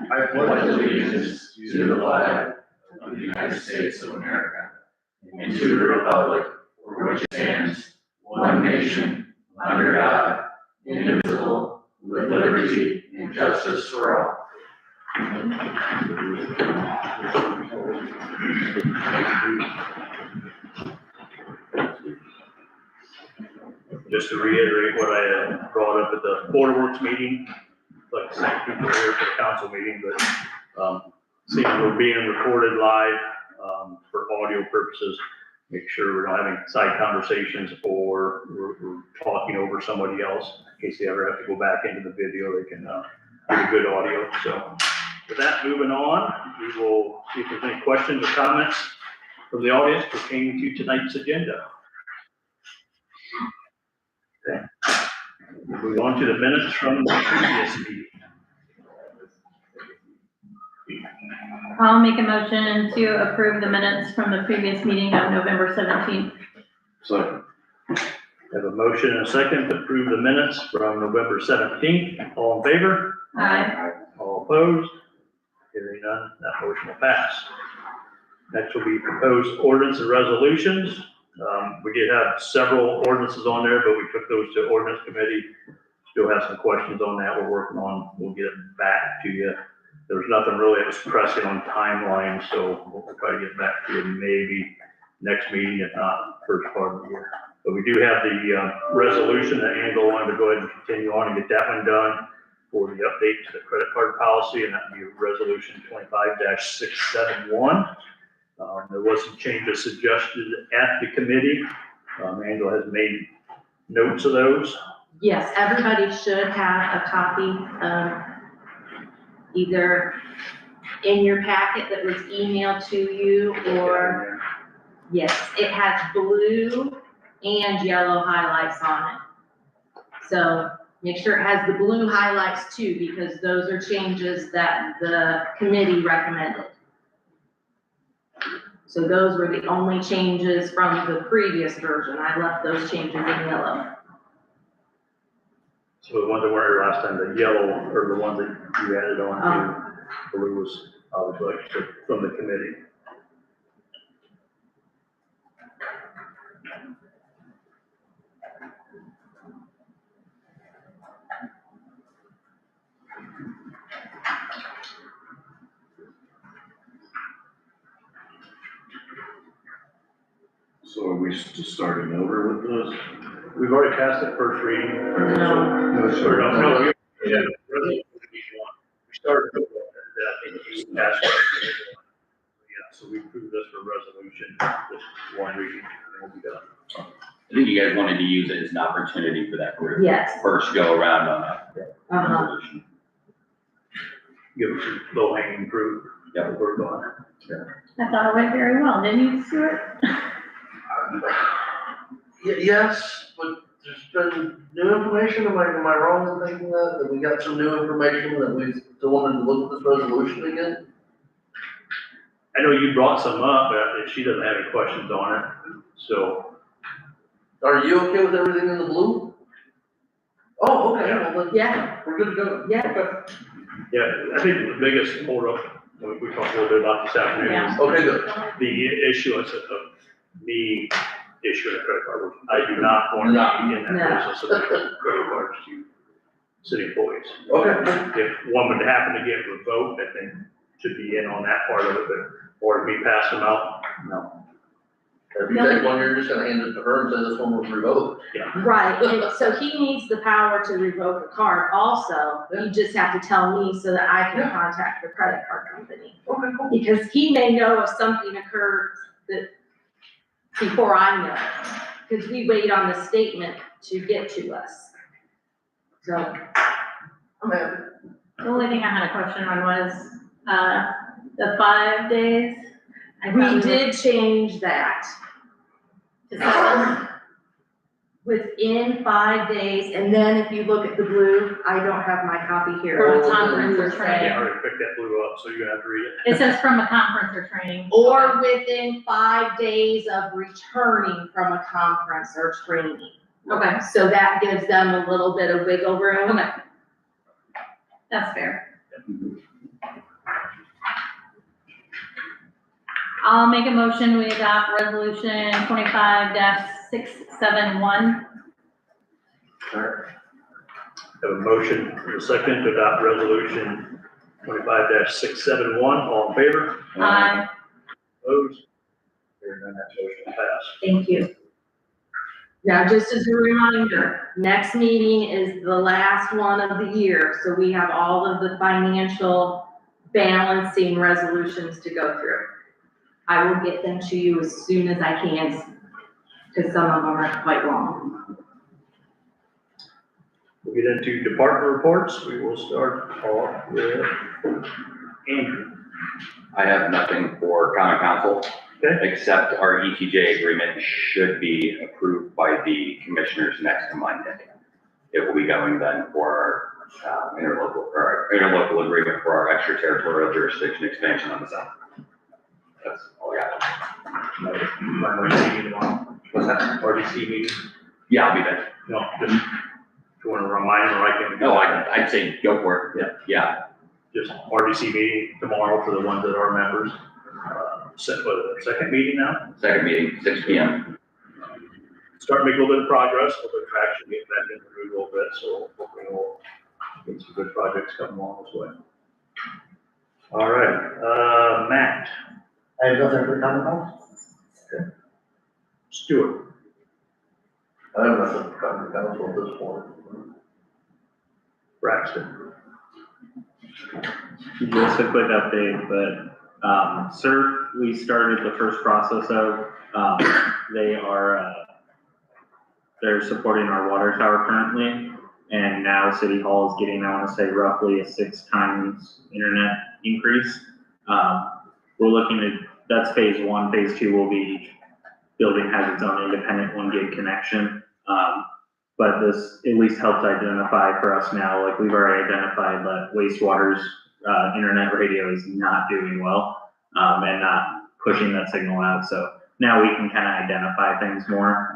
I pledge allegiance to the flag of the United States of America and to the republic for which it stands, one nation, under God, indivisible, with liberty and justice for all. Just to reiterate what I brought up at the Board of Works meeting, like the same people here for the council meeting, but seeing we're being recorded live for audio purposes, make sure we're not having side conversations or we're talking over somebody else. In case they ever have to go back into the video, they can get a good audio. So with that, moving on, we will see if there's any questions or comments from the audience pertaining to tonight's agenda. Okay. We'll move on to the minutes from the previous meeting. I'll make a motion to approve the minutes from the previous meeting of November 17th. So, Have a motion and a second to approve the minutes from November 17th. All in favor? Aye. All opposed? Hearing none, that motion will pass. Next will be proposed ordinance and resolutions. We did have several ordinances on there, but we took those to ordinance committee. Still have some questions on that we're working on. We'll get it back to you. There was nothing really that was pressing on timeline, so we'll try to get back to you maybe next meeting, if not first part of the year. But we do have the resolution that Angela wanted to go ahead and continue on and get that one done for the update to the credit card policy, and that would be resolution 25-671. There was some changes suggested at the committee. Angela has made notes of those. Yes, everybody should have a copy of either in your packet that was emailed to you, or, yes, it has blue and yellow highlights on it. So make sure it has the blue highlights too, because those are changes that the committee recommended. So those were the only changes from the previous version. I left those changes in yellow. So the ones that were here last time, the yellow, or the ones that you added on to, blue was obviously from the committee. so are we just starting over with this? We've already passed the first reading. No. No, we started with that, I think you passed it. Yeah, so we approved this for resolution, this one reading, and we'll be done. I think you guys wanted to use it as an opportunity for that group. Yes. First go around on that Uh-huh. resolution. Give us some low hanging fruit. Yeah. We're going. I thought it went very well, didn't you, Stuart? Yes, but there's been new information. Am I wrong in thinking that we got some new information that we still wanted to look at this resolution again? I know you brought some up, but she doesn't have any questions on it, so. Are you okay with everything in the blue? Oh, okay, well then, Yeah, we're good to go. yeah. Okay. Yeah, I think the biggest holdup, we talked a little bit about this afternoon, Yeah. is Okay, good. the issuance of me issuing a credit card. I do not want to be in that No. business of issuing credit cards to city employees. Okay. If one would happen to get revoked, I think should be in on that part of it, but, or me pass them out, no. If you take one, you're just gonna hand it to her and say this one was revoked. Right, and so he needs the power to revoke a card also. You just have to tell me so that I can contact the credit card company. Okay, cool. Because he may know if something occurred that, before I know, because we wait on the statement to get to us. So, I'm happy. The only thing I had a question on was, the 5 days. I thought we were did change that. to 7. Within 5 days, and then if you look at the blue, I don't have my copy here. From a conference or I training. can't already pick that blue up, so you're gonna have to read it. It says from a conference or training. Or within 5 days of returning from a conference or training. Okay, So that gives them a little bit of wiggle room. okay. That's fair. I'll make a motion, we adopt resolution 25-671. Have a motion and a second to adopt resolution 25-671. All in favor? Aye. Opposed? Hearing none, that motion will pass. Thank you. Now, just as a reminder, next meeting is the last one of the year, so we have all of the financial balancing resolutions to go through. I will get them to you as soon as I can, because some of them are quite long. We'll get into department reports. We will start off with Andrew. I have nothing for common council, Okay. except our ETJ agreement should be approved by the commissioners next Monday. It will be going then for our interlocal agreement for our extraterritorial jurisdiction expansion on the south. That's all I got. RDC meeting tomorrow. What's that? RDC meeting? Yeah, I'll be there. No, just, if you want to remind them, I can. No, I'd say go for it. Yeah. Just RDC meeting tomorrow for the ones that are members. Second meeting now? Second meeting, 6 p.m. Start to make a little bit of progress, a little bit of traction, get back into the route a little bit, so hopefully we'll get some good projects coming along this way. All right, Matt. I have nothing for common council. Stuart. I have nothing for common council at this point. Braxton. Just a quick update, but SURF, we started the first process of, they are, they're supporting our water tower currently, and now City Hall is getting, I want to say, roughly a 6 times internet increase. We're looking at, that's phase 1. Phase 2 will be each building has its own independent 1 gig connection. But this at least helps identify for us now, like we've already identified that wastewater's internet radio is not doing well, and not pushing that signal out. So now we can kind of identify things more.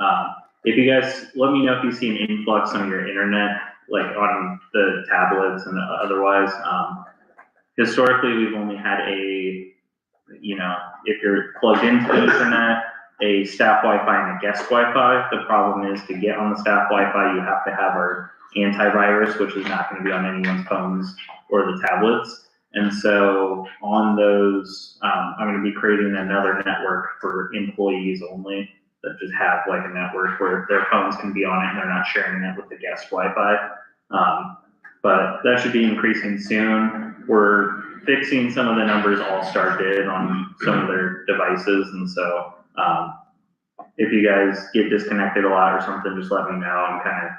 If you guys, let me know if you see an influx on your internet, like on the tablets and otherwise. Historically, we've only had if you're plugged into the internet, a staff Wi-Fi and a guest Wi-Fi. The problem is to get on the staff Wi-Fi, you have to have our antivirus, which is not going to be on anyone's phones or the tablets. And so on those, I'm going to be creating another network for employees only that just have like a network where their phones can be on it and they're not sharing it with the guest Wi-Fi. But that should be increasing soon. We're fixing some of the numbers All-Star did on some of their devices. And so if you guys get disconnected a lot or something, just let me know. I'm kind of,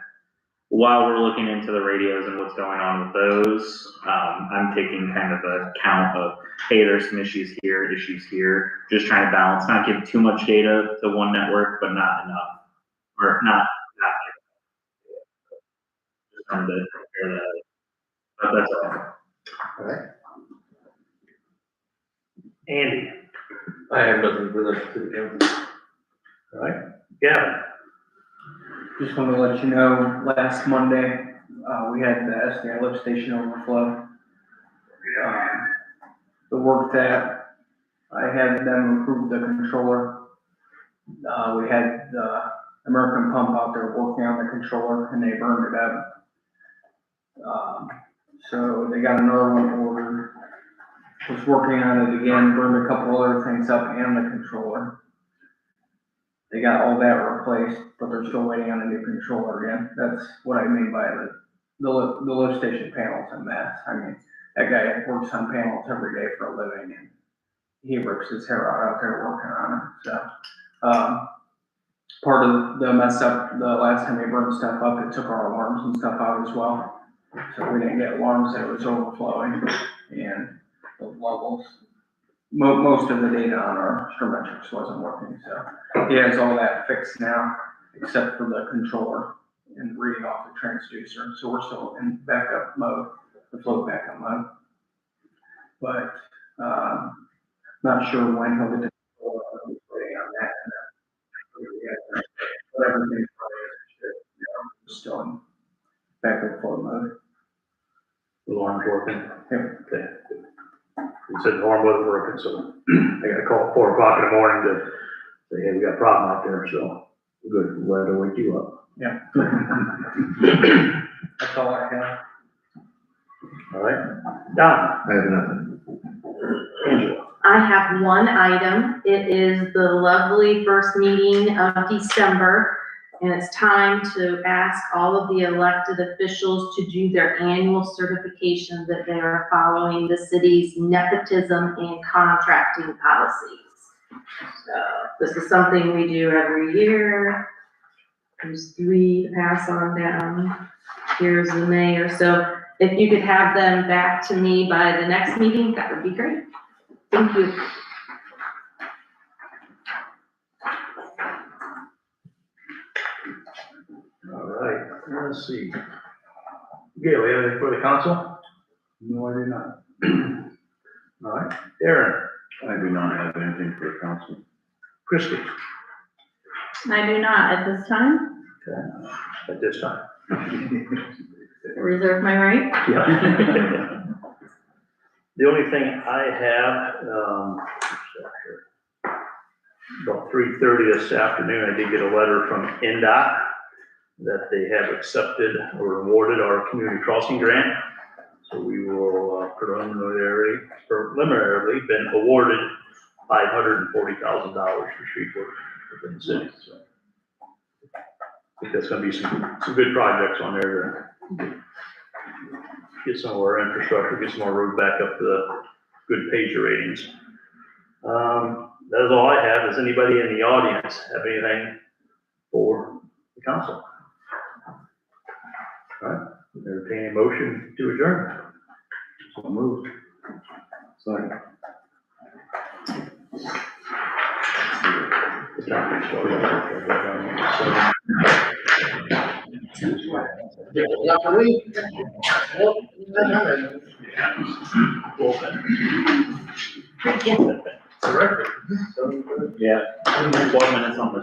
while we're looking into the radios and what's going on with those, I'm taking kind of a count of, hey, there's some issues here, just trying to balance, not give too much data to one network, but not enough, or not just trying to compare that. But that's all. All right. Andy. I have nothing for the city council. All right, Gavin. Just want to let you know, last Monday, we had the SDI lift station overflow. The work that I had them approve the controller. We had the American pump out there working on the controller and they burned it up. So they got another one ordered. Was working on it again, burned a couple other things up and the controller. They got all that replaced, but they're still waiting on a new controller again. That's what I mean by the lift station panels a mess. I mean, that guy works on panels every day for a living and he rips his hair out there working on them. So, part of the mess up, the last time they burned stuff up, it took our alarms and stuff out as well. So we didn't get alarms that it was overflowing and the levels. Most of the data on our Strometrics wasn't working, so he has all that fixed now, except for the controller and reading off the transducer. So we're still in backup mode, the float backup mode. But not sure when he'll get the controller. I'm waiting on that. But everything's still in backup float mode. The alarm's working. Yeah. Okay. he said the alarm wasn't working, so I got a call at 4 o'clock in the morning to say, hey, we got a problem out there, so good, glad to wake you up. Yeah. That's all I have. All right, Don? I have nothing. Angela? I have one item. It is the lovely first meeting of December, and it's time to ask all of the elected officials to do their annual certification that they are following the city's nepotism and contracting policies. So this is something we do every year. There's 3 to pass on down. Here's the mayor. So if you could have them back to me by the next meeting, that would be great. Thank you. All right, let's see. Gail, you have anything for the council? No, I do not. All right, Darren? I do not have anything for the council. Christie? I do not at this time. At this time. Reserve my right. Yeah. The only thing I have, about 3:30 this afternoon, I did get a letter from NDOT that they have accepted or awarded our community crossing grant. So we will preliminarily been awarded $540,000 for street work within the city. So I think that's gonna be some good projects on there to get some of our infrastructure, get some more road back up to the good pager ratings. That is all I have. Does anybody in the audience have anything for the council? All right, entertain a motion to adjourn. So moved. Sorry. After we. Yeah, 12 minutes on the.